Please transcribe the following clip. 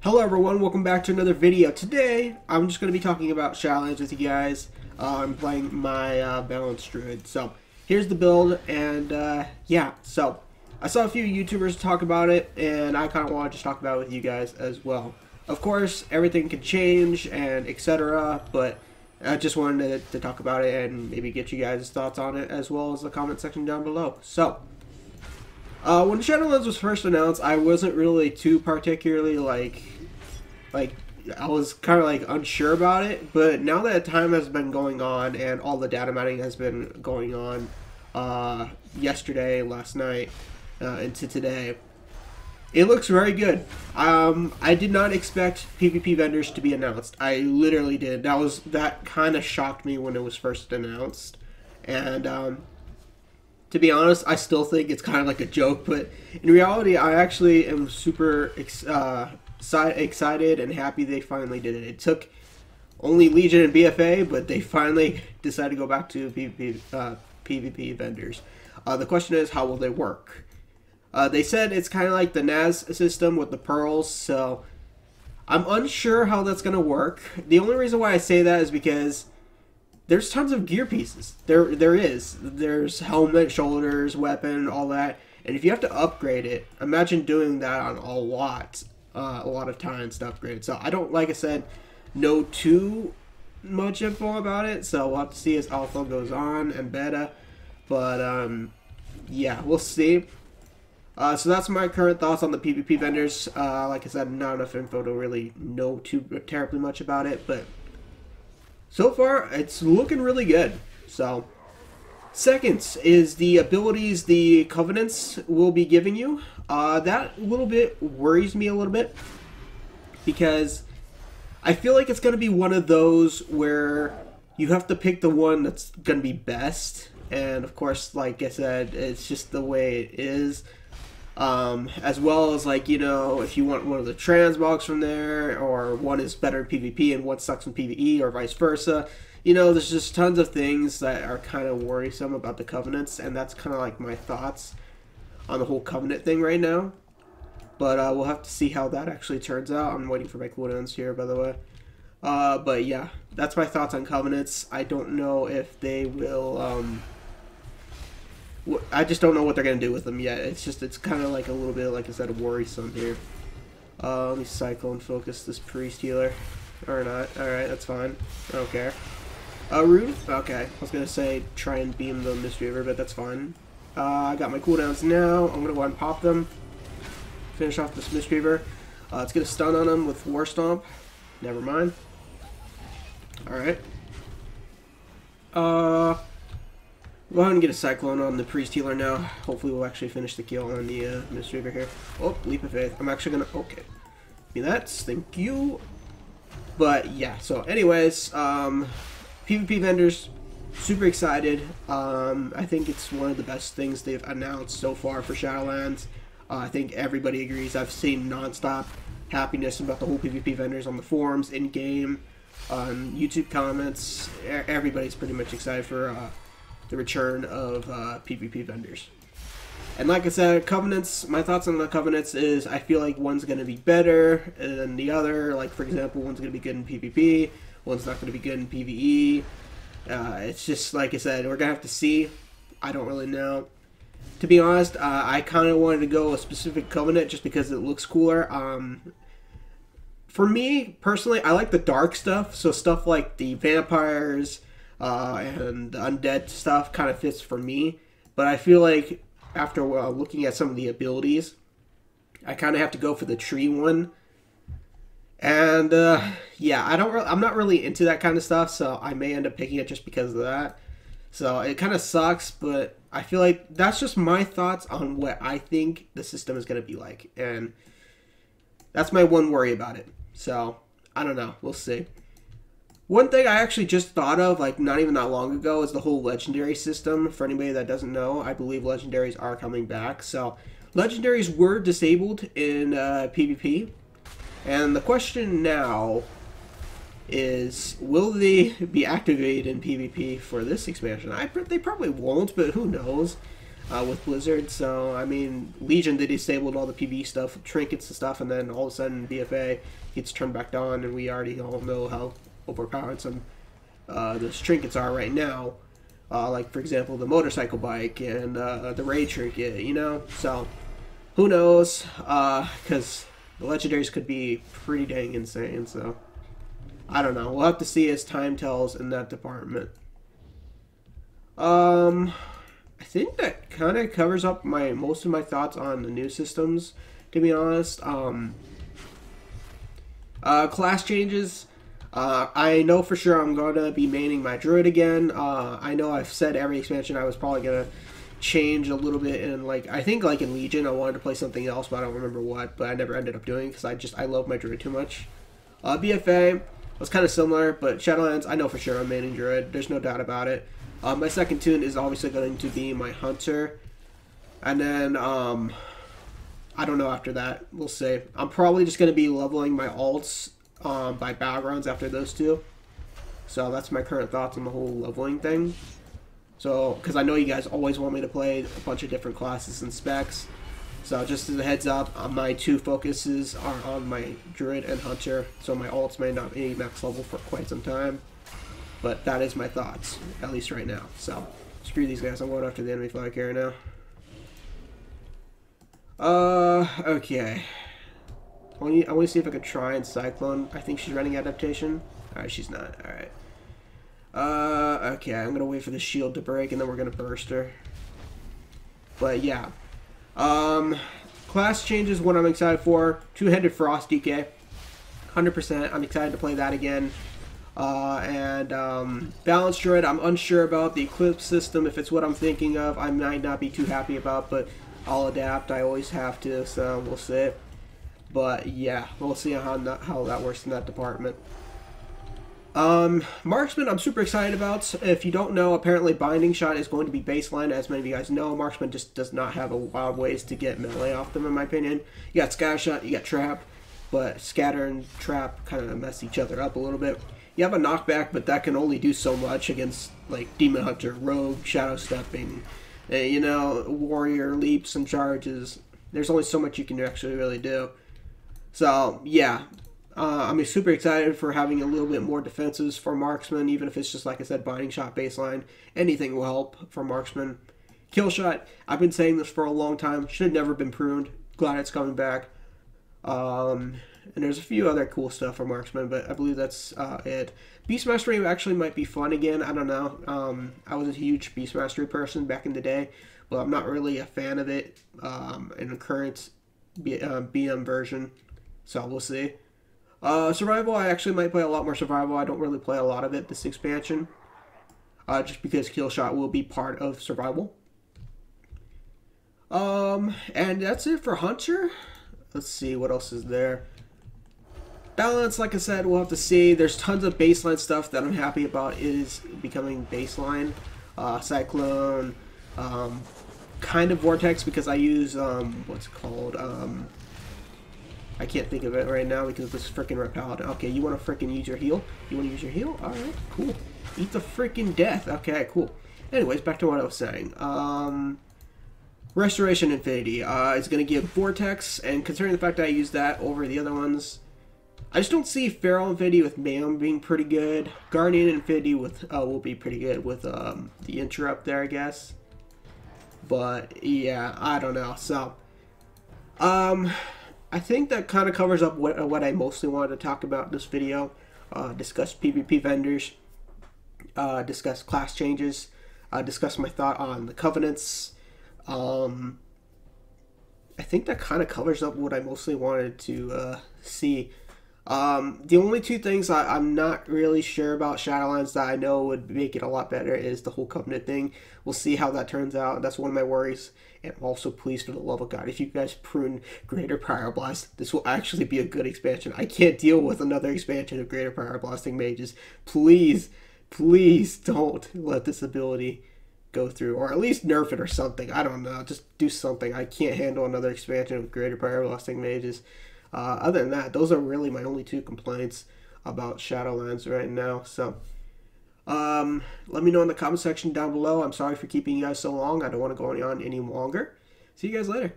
Hello everyone, welcome back to another video. Today, I'm just going to be talking about Shadowlands with you guys. I'm playing my balanced druid. So, here's the build, and yeah, so I saw a few YouTubers talk about it, and I kind of want to just talk about it with you guys as well. Of course, everything can change, and etc., but I just wanted to talk about it and maybe get you guys' thoughts on it, as well as the comment section down below. So, when Shadowlands was first announced, I wasn't really too particularly like I was kind of like unsure about it, but now that time has been going on and all the data mining has been going on yesterday, last night, into today, it looks very good. I did not expect PvP vendors to be announced. I literally did. That kind of shocked me when it was first announced, and to be honest, I still think it's kind of like a joke, but in reality, I actually am super excited and happy they finally did it. It took only Legion and BFA, but they finally decided to go back to PvP vendors. The question is, how will they work? They said it's kind of like the NAS system with the pearls, so I'm unsure how that's going to work. The only reason why I say that is because there's tons of gear pieces. There's helmet, shoulders, weapon, all that. And if you have to upgrade it, imagine doing that on a lot of times to upgrade. So I don't, like I said, know too much info about it. So we'll have to see as alpha goes on and beta. But yeah, we'll see. So that's my current thoughts on the PvP vendors. Like I said, not enough info to really know too terribly much about it, but so far, it's looking really good. So, second is the abilities the Covenants will be giving you. That little bit worries me a little bit, because I feel like it's going to be one of those where you have to pick the one that's going to be best. And of course, like I said, it's just the way it is. As well as, like, you know, if you want one of the transmogs from there, or one is better in PvP and one sucks in PvE, or vice versa. You know, there's just tons of things that are kind of worrisome about the Covenants, and that's kind of like my thoughts on the whole Covenant thing right now. But we'll have to see how that actually turns out. I'm waiting for my cooldowns here, by the way. But yeah, that's my thoughts on Covenants. I don't know if they will, I just don't know what they're going to do with them yet. It's kind of like a little bit, like I said, worrisome here. Let me cycle and focus this priest healer. Or not. Alright, that's fine. I don't care. Rude? Okay. I was going to say try and beam the Mistweaver, but that's fine. I got my cooldowns now. I'm going to go ahead and pop them. Finish off this Mistweaver. Let's get a stun on him with War Stomp. Never mind. Alright. Go ahead and get a Cyclone on the Priest Healer now. Hopefully we'll actually finish the kill on the Mistweaver here. Oh, Leap of Faith. I'm actually gonna... Okay. Give me that. Thank you. But, yeah. So, anyways, PvP vendors, super excited. I think it's one of the best things they've announced so far for Shadowlands. I think everybody agrees. I've seen non-stop happiness about the whole PvP vendors on the forums, in-game, on YouTube comments. Everybody's pretty much excited for... the return of PvP vendors. And like I said, Covenants, my thoughts on the Covenants is I feel like one's going to be better than the other. Like, for example, one's going to be good in PvP, one's not going to be good in PvE. It's just, like I said, we're going to have to see. I don't really know. To be honest, I kind of wanted to go a specific Covenant just because it looks cooler. For me, personally, I like the dark stuff, so stuff like the vampires, and the undead stuff kind of fits for me, but I feel like after looking at some of the abilities, I kind of have to go for the tree one. And yeah, I'm not really into that kind of stuff, so I may end up picking it just because of that. So it kind of sucks, but I feel like that's just my thoughts on what I think the system is going to be like, and that's my one worry about it. So I don't know, we'll see. One thing I actually just thought of, like, not even that long ago, is the whole Legendary system. For anybody that doesn't know, I believe Legendaries are coming back. So, Legendaries were disabled in PvP. And the question now is, will they be activated in PvP for this expansion? They probably won't, but who knows? with Blizzard. So I mean, Legion, they disabled all the PvE stuff, trinkets and stuff, and then all of a sudden BFA gets turned back on, and we already all know how overpowered some those trinkets are right now. Like for example, the motorcycle bike and the raid trinket, you know. So who knows? Because the legendaries could be pretty dang insane. So I don't know. We'll have to see as time tells in that department. I think that kind of covers up most of my thoughts on the new systems, to be honest. Class changes. I know for sure I'm going to be maining my druid again. I know I've said every expansion I was probably going to change a little bit, and like I think like in Legion I wanted to play something else, but I don't remember what, but I never ended up doing because I love my druid too much. BFA was kind of similar, but Shadowlands, I know for sure I'm maining druid. There's no doubt about it. My second tune is obviously going to be my hunter, and then I don't know after that. We'll see. I'm probably just going to be leveling my alts by battlegrounds after those two. So that's my current thoughts on the whole leveling thing. So, because I know you guys always want me to play a bunch of different classes and specs. So just as a heads up, my two focuses are on my druid and hunter. So my alts may not be max level for quite some time. But that is my thoughts, at least right now. So, screw these guys. I'm going after the enemy flag carrier now. Okay. I want to see if I could try and Cyclone. I think she's running adaptation. Alright, she's not. Alright. Okay, I'm going to wait for the shield to break, and then we're going to burst her. But, yeah. Class changes, what I'm excited for. Two-handed Frost DK. 100%. I'm excited to play that again. Balanced Druid, I'm unsure about the Eclipse system. If it's what I'm thinking of, I might not be too happy about, but I'll adapt. I always have to, so we'll see. But yeah, we'll see how that works in that department. Marksman, I'm super excited about. If you don't know, apparently Binding Shot is going to be baseline. As many of you guys know, Marksman just does not have a wild ways to get melee off them, in my opinion. You got Scatter Shot, you got Trap, but Scatter and Trap kind of mess each other up a little bit. You have a knockback, but that can only do so much against like Demon Hunter, Rogue, Shadow Stepping, you know, Warrior, Leaps, and Charges. There's only so much you can actually really do. So, yeah. I'm super excited for having a little bit more defenses for Marksman, even if it's just, like I said, Binding Shot baseline. Anything will help for Marksman. Kill Shot, I've been saying this for a long time. Should have never been pruned. Glad it's coming back. And there's a few other cool stuff for Marksman, but I believe that's it. Beast Mastery actually might be fun again. I don't know. I was a huge Beast Mastery person back in the day, but I'm not really a fan of it in the current BM version. So we'll see. Survival, I actually might play a lot more Survival. I don't really play a lot of it this expansion, just because Kill Shot will be part of Survival. And that's it for Hunter. Let's see what else is there. Balance, like I said, we'll have to see. There's tons of baseline stuff that I'm happy about is becoming baseline. Cyclone, kind of Vortex, because I use, what's it called? I can't think of it right now because this freaking Repelled. Okay, you want to freaking use your heal? You want to use your heal? Alright, cool. Eat the freaking death. Okay, cool. Anyways, back to what I was saying. Restoration Infinity is going to give Vortex, and considering the fact that I use that over the other ones, I just don't see Feral Infinity with Mayhem being pretty good. Guardian Infinity with will be pretty good with the Interrupt there, I guess. But yeah, I don't know. So I think that kind of covers up what I mostly wanted to talk about in this video. Discuss PvP vendors, discuss class changes, discuss my thought on the covenants. I think that kind of covers up what I mostly wanted to see. The only two things I'm not really sure about Shadowlands that I know would make it a lot better is the whole Covenant thing. We'll see how that turns out. That's one of my worries. And also, please, for the love of God, if you guys prune Greater Pyroblast, this will actually be a good expansion. I can't deal with another expansion of Greater Pyroblasting Mages. Please, please don't let this ability go through. Or at least nerf it or something. I don't know. Just do something. I can't handle another expansion of Greater Pyroblasting Mages. Other than that, those are really my only two complaints about Shadowlands right now. So, Let me know in the comment section down below. I'm sorry for keeping you guys so long. I don't want to go on any longer. See you guys later.